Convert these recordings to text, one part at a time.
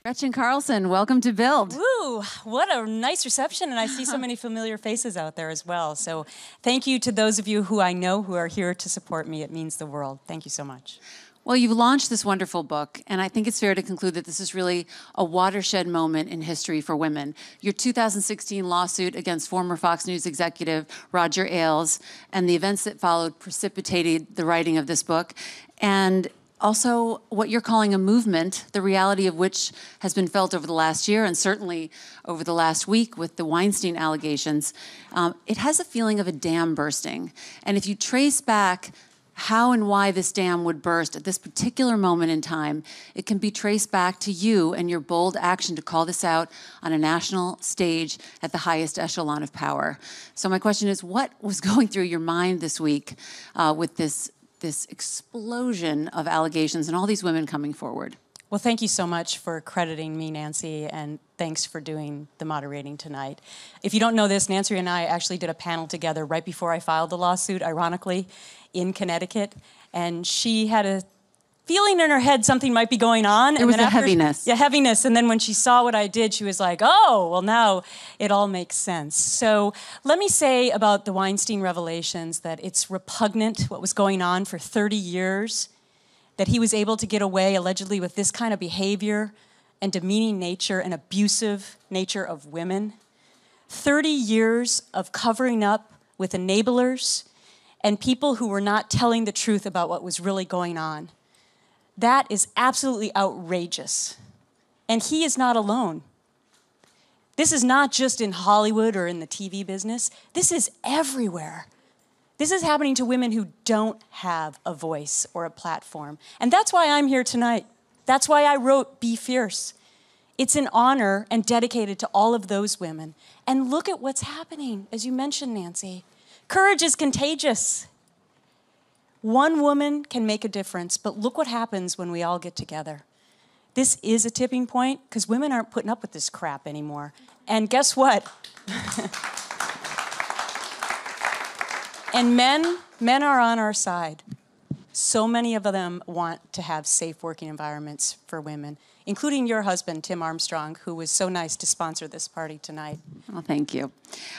Gretchen Carlson, welcome to Build. Woo, what a nice reception, and I see so many familiar faces out there as well. So thank you to those of you who I know who are here to support me. It means the world. Thank you so much. Well, you've launched this wonderful book, and I think it's fair to conclude that this is really a watershed moment in history for women. Your 2016 lawsuit against former Fox News executive Roger Ailes and the events that followed precipitated the writing of this book, and also what you're calling a movement, the reality of which has been felt over the last year and certainly over the last week with the Weinstein allegations. It has a feeling of a dam bursting. And if you trace back how and why this dam would burst at this particular moment in time, it can be traced back to you and your bold action to call this out on a national stage at the highest echelon of power. So my question is, what was going through your mind this week with this explosion of allegations and all these women coming forward? Well, thank you so much for crediting me, Nancy, and thanks for doing the moderating tonight. If you don't know this, Nancy and I actually did a panel together right before I filed the lawsuit, ironically, in Connecticut, and she had a feeling in her head something might be going on. There was a heaviness. Yeah, heaviness. And then when she saw what I did, she was like, oh, well, now it all makes sense. So let me say about the Weinstein revelations that it's repugnant what was going on for 30 years, that he was able to get away allegedly with this kind of behavior and demeaning nature and abusive nature of women. 30 years of covering up with enablers and people who were not telling the truth about what was really going on. That is absolutely outrageous. And he is not alone. This is not just in Hollywood or in the TV business. This is everywhere. This is happening to women who don't have a voice or a platform. And that's why I'm here tonight. That's why I wrote Be Fierce. It's an honor and dedicated to all of those women. And look at what's happening, as you mentioned, Nancy. Courage is contagious. One woman can make a difference, but look what happens when we all get together. This is a tipping point because women aren't putting up with this crap anymore. And guess what? And men are on our side. So many of them want to have safe working environments for women, including your husband, Tim Armstrong, who was so nice to sponsor this party tonight. Well, thank you.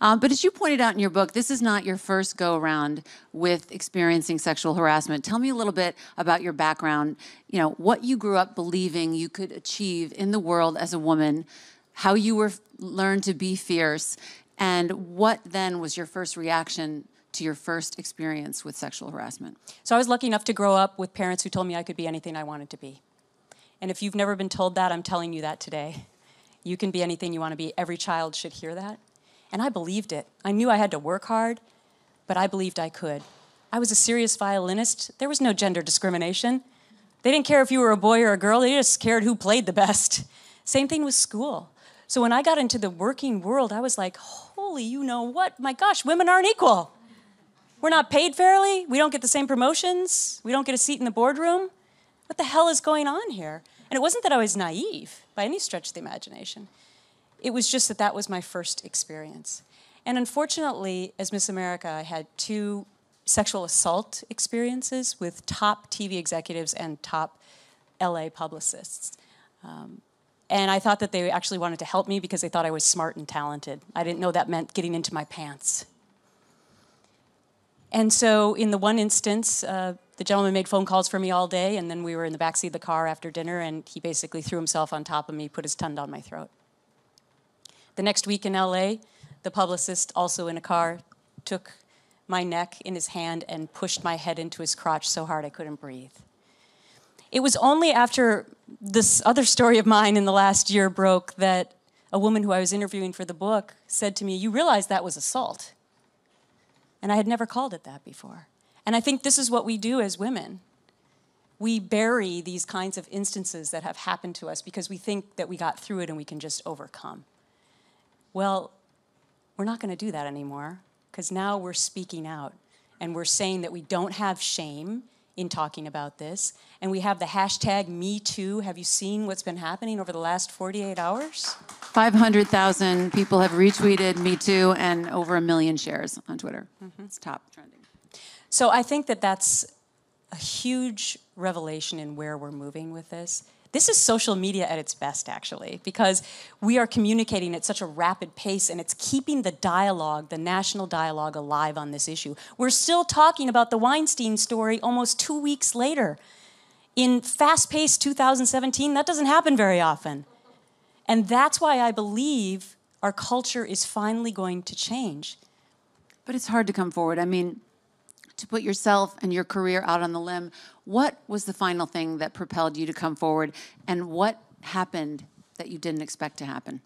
But as you pointed out in your book, this is not your first go-around with experiencing sexual harassment. Tell me a little bit about your background, what you grew up believing you could achieve in the world as a woman, how you learned to be fierce, and what then was your first reaction to your first experience with sexual harassment? So I was lucky enough to grow up with parents who told me I could be anything I wanted to be. And if you've never been told that, I'm telling you that today. You can be anything you want to be. Every child should hear that. And I believed it. I knew I had to work hard, but I believed I could. I was a serious violinist. There was no gender discrimination. They didn't care if you were a boy or a girl. They just cared who played the best. Same thing with school. So when I got into the working world, I was like, holy, you know what? My gosh, women aren't equal. We're not paid fairly. We don't get the same promotions. We don't get a seat in the boardroom. What the hell is going on here? And it wasn't that I was naive by any stretch of the imagination. It was just that that was my first experience. And unfortunately, as Miss America, I had 2 sexual assault experiences with top TV executives and top LA publicists. And I thought that they actually wanted to help me because they thought I was smart and talented. I didn't know that meant getting into my pants. And so in the one instance, the gentleman made phone calls for me all day, and then we were in the backseat of the car after dinner, and he basically threw himself on top of me, put his tongue down my throat. The next week in LA, the publicist, also in a car, took my neck in his hand and pushed my head into his crotch so hard I couldn't breathe. It was only after this other story of mine in the last year broke that a woman who I was interviewing for the book said to me, "You realize that was assault?" And I had never called it that before. And I think this is what we do as women. We bury these kinds of instances that have happened to us because we think that we got through it and we can just overcome. Well, we're not going to do that anymore because now we're speaking out and we're saying that we don't have shame in talking about this. And we have the hashtag #MeToo. Have you seen what's been happening over the last 48 hours? 500,000 people have retweeted Me Too and over 1 million shares on Twitter. Mm-hmm. It's top trending. So I think that that's a huge revelation in where we're moving with this. This is social media at its best, actually, because we are communicating at such a rapid pace, and it's keeping the dialogue, the national dialogue, alive on this issue. We're still talking about the Weinstein story almost 2 weeks later. In fast-paced 2017, that doesn't happen very often. And that's why I believe our culture is finally going to change. But it's hard to come forward. I mean, to put yourself and your career out on the limb, what was the final thing that propelled you to come forward, and what happened that you didn't expect to happen?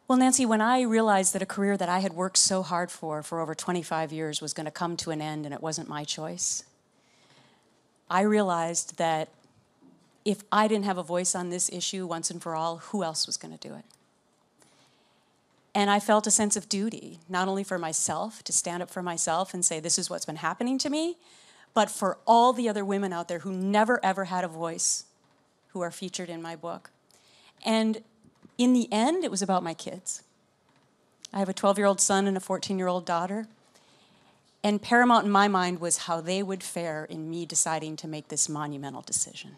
Well, Nancy, when I realized that a career that I had worked so hard for over 25 years was going to come to an end and it wasn't my choice, I realized that if I didn't have a voice on this issue once and for all, who else was going to do it? And I felt a sense of duty, not only for myself, to stand up for myself and say, this is what's been happening to me, but for all the other women out there who never, ever had a voice, who are featured in my book. And in the end, it was about my kids. I have a 12-year-old son and a 14-year-old daughter. And paramount in my mind was how they would fare in me deciding to make this monumental decision.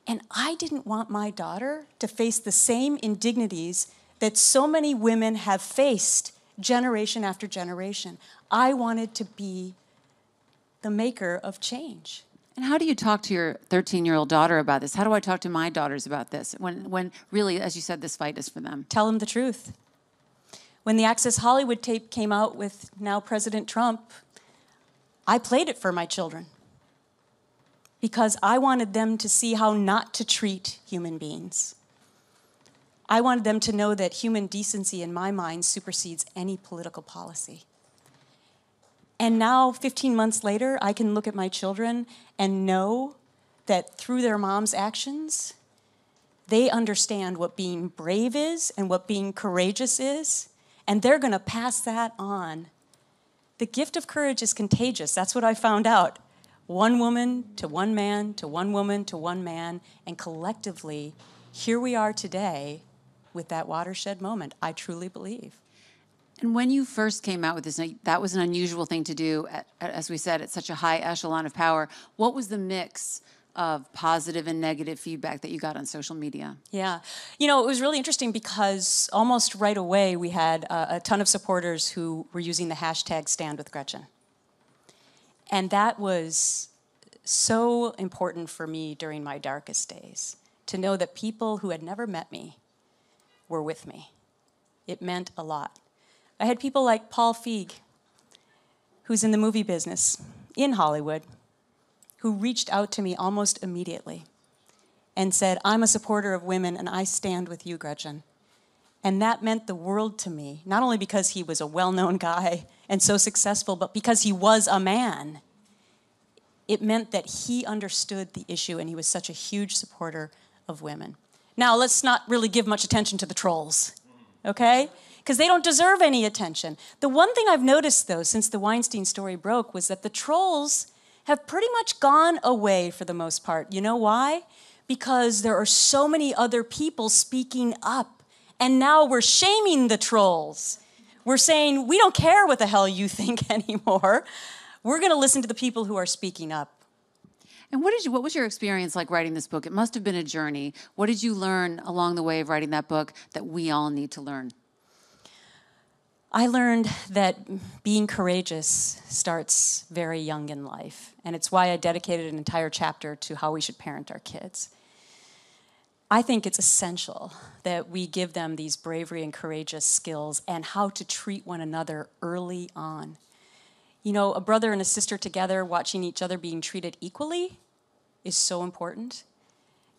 And I didn't want my daughter to face the same indignities that so many women have faced generation after generation. I wanted to be the maker of change. And how do you talk to your 13-year-old daughter about this? How do I talk to my daughters about this when really, as you said, this fight is for them? Tell them the truth. When the Access Hollywood tape came out with now President Trump, I played it for my children because I wanted them to see how not to treat human beings. I wanted them to know that human decency, in my mind, supersedes any political policy. And now, 15 months later, I can look at my children and know that through their mom's actions, they understand what being brave is and what being courageous is, and they're going to pass that on. The gift of courage is contagious. That's what I found out. One woman to one man to one woman to one man, and collectively, here we are today with that watershed moment, I truly believe. And when you first came out with this, that was an unusual thing to do, as we said, at such a high echelon of power. What was the mix of positive and negative feedback that you got on social media? Yeah. You know, it was really interesting because almost right away we had a ton of supporters who were using the hashtag #StandWithGretchen. And that was so important for me during my darkest days, to know that people who had never met me were with me. It meant a lot. I had people like Paul Feig, who's in the movie business in Hollywood, who reached out to me almost immediately and said, I'm a supporter of women and I stand with you, Gretchen. And that meant the world to me, not only because he was a well-known guy and so successful, but because he was a man. It meant that he understood the issue and he was such a huge supporter of women. Now, let's not really give much attention to the trolls, okay? Because they don't deserve any attention. The one thing I've noticed, though, since the Weinstein story broke was that the trolls have pretty much gone away for the most part. You know why? Because there are so many other people speaking up. And now we're shaming the trolls. We're saying, we don't care what the hell you think anymore. We're going to listen to the people who are speaking up. And what was your experience like writing this book? It must have been a journey. What did you learn along the way of writing that book that we all need to learn? I learned that being courageous starts very young in life, and it's why I dedicated an entire chapter to how we should parent our kids. I think it's essential that we give them these bravery and courageous skills and how to treat one another early on. You know, a brother and a sister together watching each other being treated equally is so important.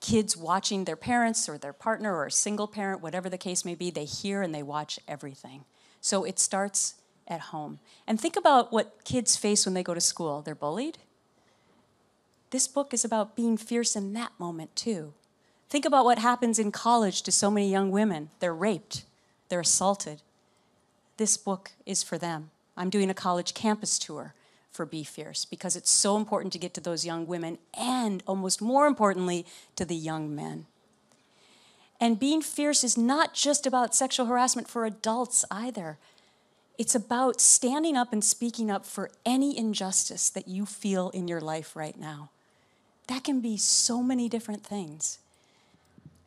Kids watching their parents or their partner or a single parent, whatever the case may be, they hear and they watch everything. So it starts at home. And think about what kids face when they go to school. They're bullied. This book is about being fierce in that moment, too. Think about what happens in college to so many young women. They're raped. They're assaulted. This book is for them. I'm doing a college campus tour for Be Fierce because it's so important to get to those young women and, almost more importantly, to the young men. And being fierce is not just about sexual harassment for adults either. It's about standing up and speaking up for any injustice that you feel in your life right now. that can be so many different things.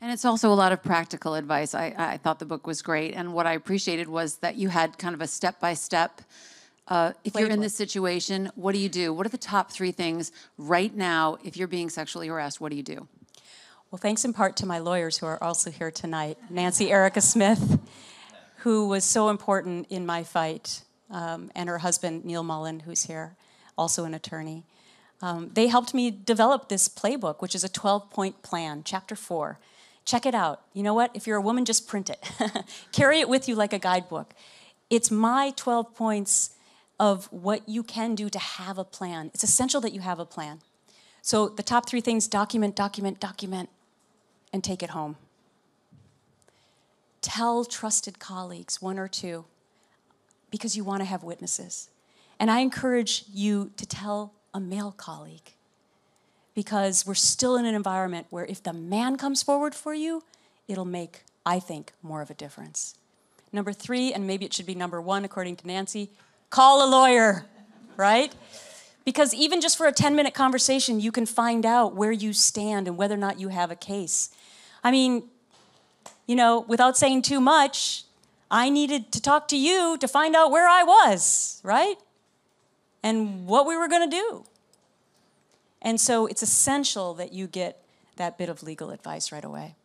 And it's also a lot of practical advice. I thought the book was great. And what I appreciated was that you had kind of a step-by-step, if you're in this situation, what do you do? What are the top 3 things right now if you're being sexually harassed? What do you do? Well, thanks in part to my lawyers who are also here tonight. Nancy Erica Smith, who was so important in my fight, and her husband, Neil Mullen, who's here, also an attorney. They helped me develop this playbook, which is a 12-point plan, chapter 4. Check it out. You know what? If you're a woman, just print it. Carry it with you like a guidebook. It's my 12 points of what you can do to have a plan. It's essential that you have a plan. So the top 3 things: document, document, document, and take it home. Tell trusted colleagues, 1 or 2, because you want to have witnesses. And I encourage you to tell a male colleague, because we're still in an environment where if the man comes forward for you, it'll make, I think, more of a difference. Number 3, and maybe it should be number 1 according to Nancy, call a lawyer, right? Because even just for a 10-minute conversation, you can find out where you stand and whether or not you have a case. I mean, you know, without saying too much, I needed to talk to you to find out where I was, right? And what we were going to do. And so it's essential that you get that bit of legal advice right away.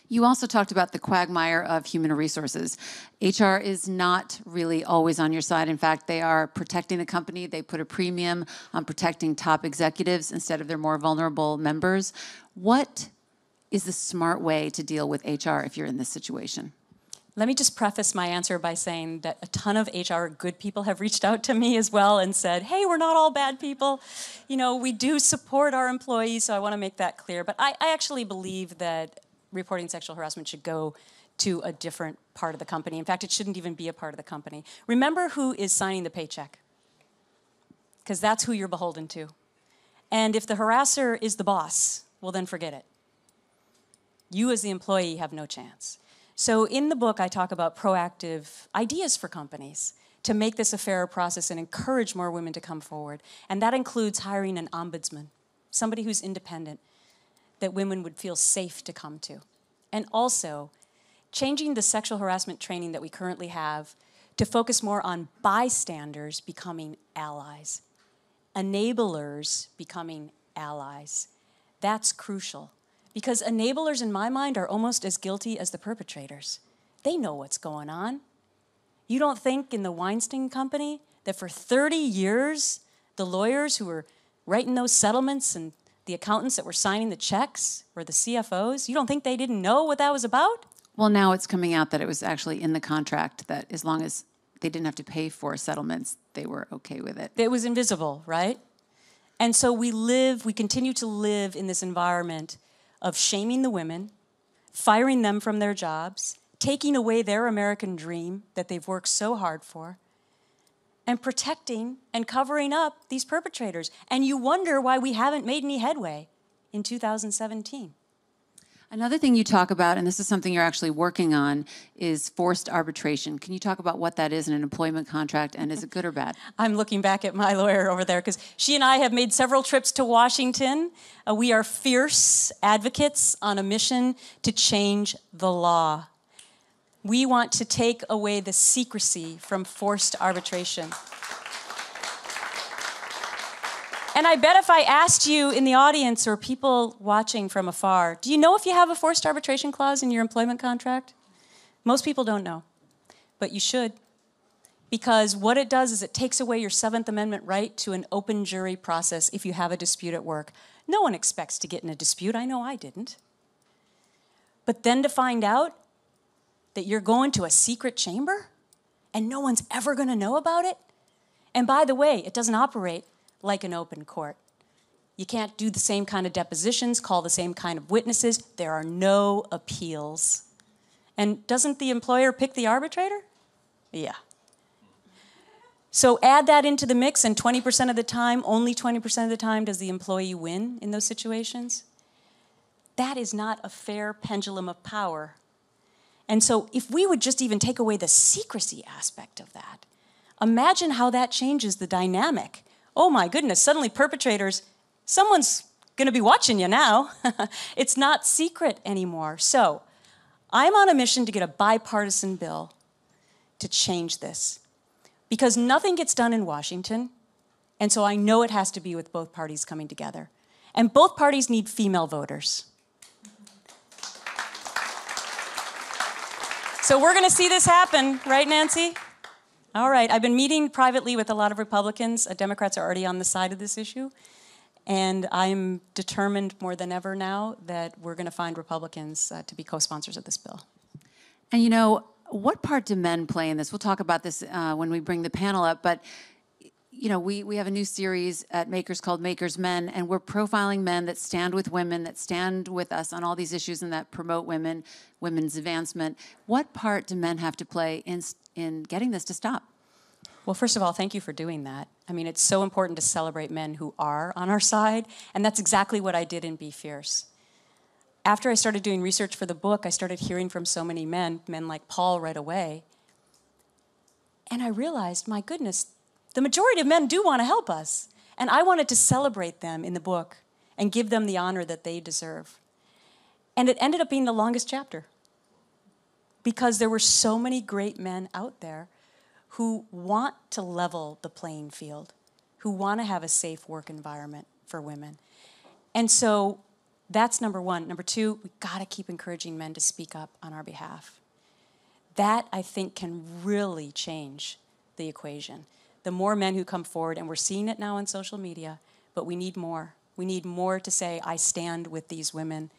You also talked about the quagmire of human resources. HR is not really always on your side. In fact, they are protecting the company. They put a premium on protecting top executives instead of their more vulnerable members. What is the smart way to deal with HR if you're in this situation? Let me just preface my answer by saying that a ton of HR good people have reached out to me as well and said, hey, we're not all bad people. You know, we do support our employees, so I want to make that clear. But I actually believe that reporting sexual harassment should go to a different part of the company. In fact, it shouldn't even be a part of the company. Remember who is signing the paycheck, because that's who you're beholden to. And if the harasser is the boss, well, then forget it. You as the employee have no chance. So in the book, I talk about proactive ideas for companies to make this a fairer process and encourage more women to come forward. And that includes hiring an ombudsman, somebody who's independent, that women would feel safe to come to. And also, changing the sexual harassment training that we currently have to focus more on bystanders becoming allies, enablers becoming allies. That's crucial. Because enablers, in my mind, are almost as guilty as the perpetrators. They know what's going on. You don't think in the Weinstein Company that for 30 years, the lawyers who were writing those settlements and the accountants that were signing the checks or the CFOs, you don't think they didn't know what that was about? Well, now it's coming out that it was actually in the contract that as long as they didn't have to pay for settlements, they were okay with it. It was invisible, right? And so we continue to live in this environment of shaming the women, firing them from their jobs, taking away their American dream that they've worked so hard for, and protecting and covering up these perpetrators. And you wonder why we haven't made any headway in 2017. Another thing you talk about, and this is something you're actually working on, is forced arbitration. Can you talk about what that is in an employment contract, and is it good or bad? I'm looking back at my lawyer over there because she and I have made several trips to Washington. We are fierce advocates on a mission to change the law. We want to take away the secrecy from forced arbitration. And I bet if I asked you in the audience or people watching from afar, do you know if you have a forced arbitration clause in your employment contract? Most people don't know, but you should. Because what it does is it takes away your 7th Amendment right to an open jury process if you have a dispute at work. No one expects to get in a dispute. I know I didn't. But then to find out that you're going to a secret chamber and no one's ever going to know about it. And by the way, it doesn't operate like an open court. You can't do the same kind of depositions, call the same kind of witnesses. There are no appeals. And doesn't the employer pick the arbitrator? Yeah. So add that into the mix, and 20% of the time, only 20% of the time, does the employee win in those situations? That is not a fair pendulum of power. And so if we would just even take away the secrecy aspect of that, imagine how that changes the dynamic. Oh my goodness, suddenly perpetrators, someone's going to be watching you now. It's not secret anymore. So I'm on a mission to get a bipartisan bill to change this, because nothing gets done in Washington, and so I know it has to be with both parties coming together. And both parties need female voters. So we're going to see this happen, right, Nancy? All right, I've been meeting privately with a lot of Republicans. Democrats are already on the side of this issue. And I'm determined more than ever now that we're going to find Republicans to be co-sponsors of this bill. And you know, what part do men play in this? We'll talk about this when we bring the panel up, but you know, we have a new series at Makers called Makers Men, and we're profiling men that stand with women, that stand with us on all these issues and that promote women, women's advancement. What part do men have to play in getting this to stop? Well, first of all, thank you for doing that. I mean, it's so important to celebrate men who are on our side, and that's exactly what I did in Be Fierce. After I started doing research for the book, I started hearing from so many men like Paul right away, and I realized, my goodness, the majority of men do want to help us, and I wanted to celebrate them in the book and give them the honor that they deserve. And it ended up being the longest chapter, because there were so many great men out there who want to level the playing field, who want to have a safe work environment for women. And so that's number one. Number two, we've got to keep encouraging men to speak up on our behalf. That, I think, can really change the equation. The more men who come forward, and we're seeing it now on social media, but we need more. We need more to say, I stand with these women,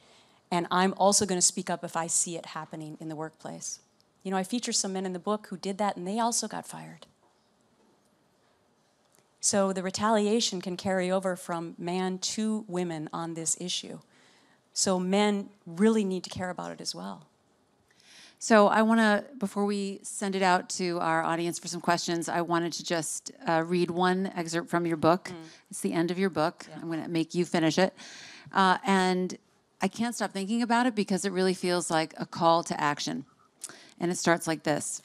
and I'm also going to speak up if I see it happening in the workplace. You know, I feature some men in the book who did that, and they also got fired. So the retaliation can carry over from man to women on this issue. So men really need to care about it as well. So I want to, before we send it out to our audience for some questions, I wanted to just read one excerpt from your book. It's the end of your book. Yeah. I'm going to make you finish it. And I can't stop thinking about it because it really feels like a call to action. And it starts like this.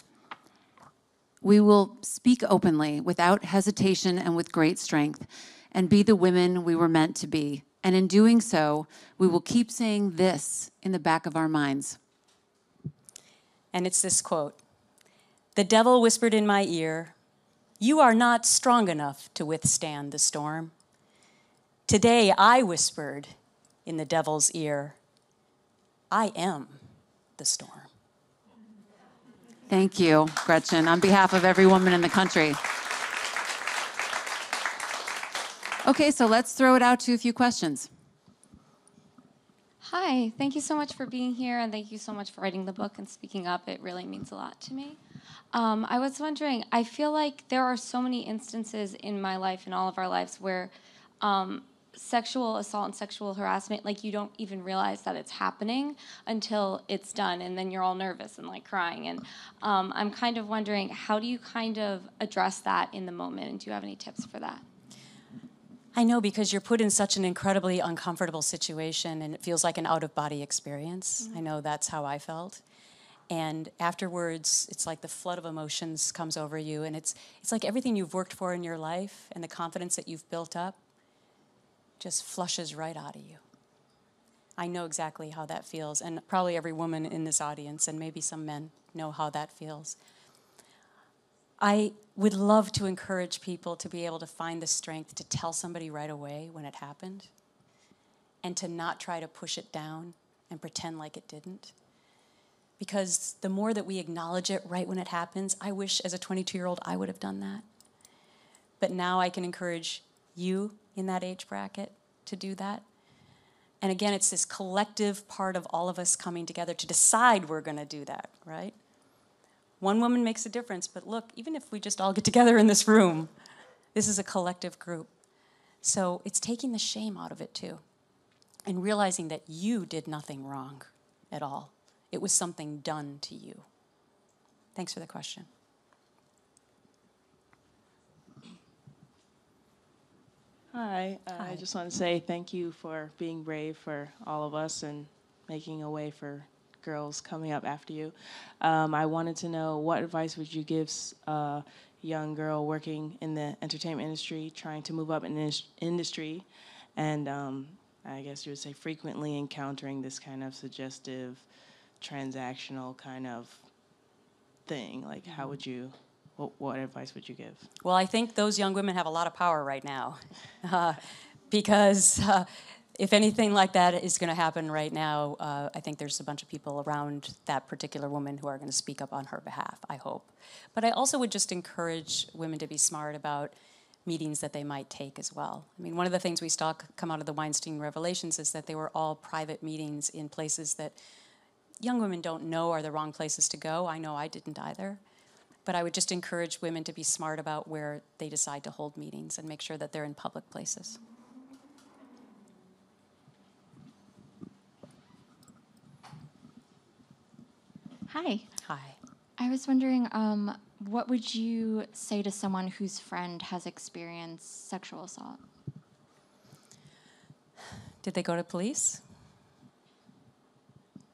We will speak openly, without hesitation and with great strength, and be the women we were meant to be. And in doing so, we will keep saying this in the back of our minds. And it's this quote. The devil whispered in my ear, you are not strong enough to withstand the storm. Today I whispered in the devil's ear, I am the storm. Thank you, Gretchen, on behalf of every woman in the country. Okay, so let's throw it out to a few questions. Hi, thank you so much for being here, and thank you so much for writing the book and speaking up. It really means a lot to me. I was wondering, I feel like there are so many instances in my life, in all of our lives, where sexual assault and sexual harassment, like you don't even realize that it's happening until it's done, and then you're all nervous and like crying. And I'm kind of wondering, how do you kind of address that in the moment, and do you have any tips for that? I know, because you're put in such an incredibly uncomfortable situation, and it feels like an out-of-body experience. Mm-hmm. I know that's how I felt. And afterwards, it's like the flood of emotions comes over you, and it's like everything you've worked for in your life and the confidence that you've built up just flushes right out of you. I know exactly how that feels, and probably every woman in this audience, and maybe some men, know how that feels. I would love to encourage people to be able to find the strength to tell somebody right away when it happened, and to not try to push it down and pretend like it didn't. Because the more that we acknowledge it right when it happens, I wish as a 22-year-old I would have done that. But now I can encourage you in that age bracket to do that. And again, it's this collective part of all of us coming together to decide we're going to do that, right? One woman makes a difference, but look, even if we just all get together in this room, this is a collective group. So it's taking the shame out of it too, and realizing that you did nothing wrong at all. It was something done to you. Thanks for the question. Hi. I just want to say thank you for being brave for all of us and making a way for girls coming up after you. I wanted to know, what advice would you give a young girl working in the entertainment industry, trying to move up in this industry, and I guess you would say, frequently encountering this kind of suggestive, transactional kind of thing? Like, how would you, what advice would you give? Well, I think those young women have a lot of power right now because if anything like that is going to happen right now, I think there's a bunch of people around that particular woman who are going to speak up on her behalf, I hope. But I also would just encourage women to be smart about meetings that they might take as well. I mean, one of the things we saw come out of the Weinstein revelations is that they were all private meetings in places that young women don't know are the wrong places to go. I know I didn't either. But I would just encourage women to be smart about where they decide to hold meetings and make sure that they're in public places. Hi. Hi. I was wondering, what would you say to someone whose friend has experienced sexual assault? Did they go to police?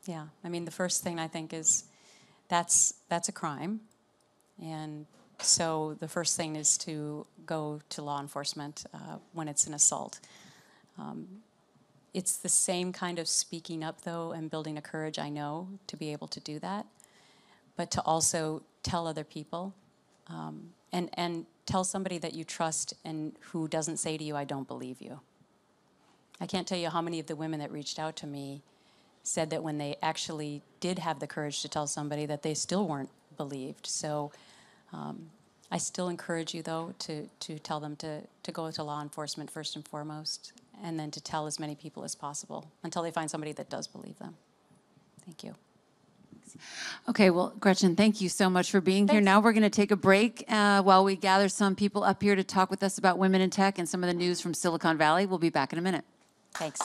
Yeah, I mean, the first thing I think is that's a crime. And so the first thing is to go to law enforcement when it's an assault. It's the same kind of speaking up, though, and building a courage, I know, to be able to do that. But to also tell other people and tell somebody that you trust and who doesn't say to you, I don't believe you. I can't tell you how many of the women that reached out to me said that when they actually did have the courage to tell somebody that they still weren't believed. So I still encourage you, though, to tell them to go to law enforcement first and foremost, and then to tell as many people as possible until they find somebody that does believe them. Thank you. Okay, well, Gretchen, thank you so much for being here. Now we're going to take a break while we gather some people up here to talk with us about women in tech and some of the news from Silicon Valley. We'll be back in a minute. Thanks.